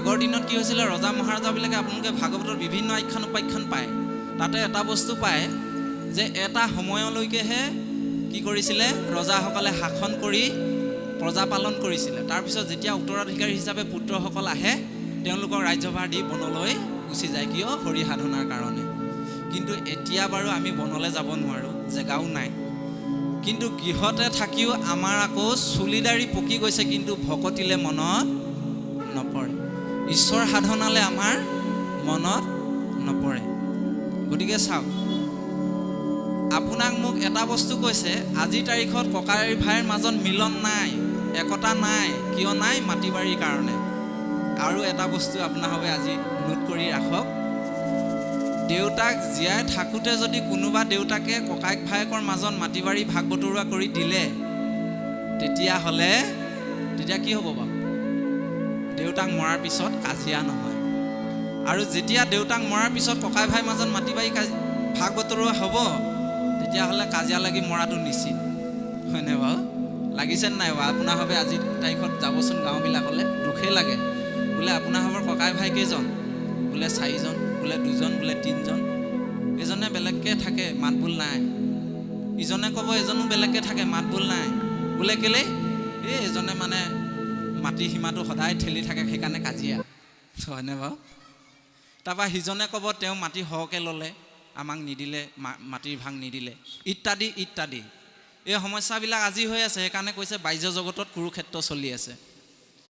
আগৰ দিনত কি হৈছিলে, ৰজা মহাৰজাবিলাকে আপোনালোকে ভাগৱতৰ বিভিন্ন আখ্যান উপাখ্যান পায়, তাতে এটা বস্তু পায় যে এটা সময়লৈকেহে কি কৰিছিলে, ৰজাসকলে শাসন কৰি প্ৰজা পালন কৰিছিলে। তাৰপিছত যেতিয়া উত্তৰাধিকাৰী হিচাপে পুত্ৰসকল আহে, তেওঁলোকক ৰাজ্যভাৰ দি বনলৈ গুচি যায়, কিয়? হৰি সাধনাৰ কাৰণে। কিন্তু এতিয়া বাৰু আমি বনলৈ যাব নোৱাৰোঁ, জেগাও নাই। কিন্তু গৃহতে থাকিও আমাৰ আকৌ চুলি দাড়ি পকি গৈছে, কিন্তু ভকতিলে মনত নপৰে, ঈশ্বৰ সাধনালে আমাৰ মনত নপৰে। গতিকে চাওক, আপোনাক মোক এটা বস্তু কৈছে, আজিৰ তাৰিখত ককাই ভাইৰ মাজত মিলন নাই, একতা নাই। কিয় নাই? মাটি বাৰীৰ কাৰণে। আৰু এটা বস্তু আপোনালোকে আজি নোট কৰি ৰাখক, দেউতাক জীয়াই থাকোঁতে যদি কোনোবা দেউতাকে ককায়েক ভায়েকৰ মাজত মাটি বাৰী ভাগ বতৰুৱা কৰি দিলে, তেতিয়া কি হ'ব বাৰু? দেউতাক মৰাৰ পিছত কাজিয়া নহয়। আৰু যেতিয়া দেউতাক মৰাৰ পিছত ককাই ভাইৰ মাজত মাটি বাৰী ভাগ বতৰুৱা হ'ব, তেতিয়াহ'লে কাজিয়া লাগি মৰাটো নিশ্চিত, হয়নে বাৰু? লাগিছে নাই বাৰু? আপোনাৰ ভাবে আজিৰ তাৰিখত যাবচোন গাঁওবিলাকলৈ, দুখেই লাগে। বোলে আপোনাৰ ভাবৰ ককাই ভাই কেইজন? বোলে 4জন, বোলে 2জন, বোলে 3জন। এজনে বেলেগকৈ থাকে, মাত বোল নাই। ইজনে ক'ব এজনো বেলেগকৈ থাকে, মাত বোল নাই। বোলে কেলেই? এজনে মানে মাটিৰ সীমাটো সদায় ঠেলি থাকে, সেইকাৰণে কাজিয়া, হয়নে বাৰু? তাৰপৰা সিজনে ক'ব তেওঁ মাটি সৰহকৈ ল'লে, আমাক নিদিলে, মাটিৰ ভাগ নিদিলে, ইত্যাদি ইত্যাদি। এই সমস্যাবিলাক আজি হৈ আছে, সেইকাৰণে কৈছে বাহ্য জগতত কুৰুক্ষেত্ৰ চলি আছে।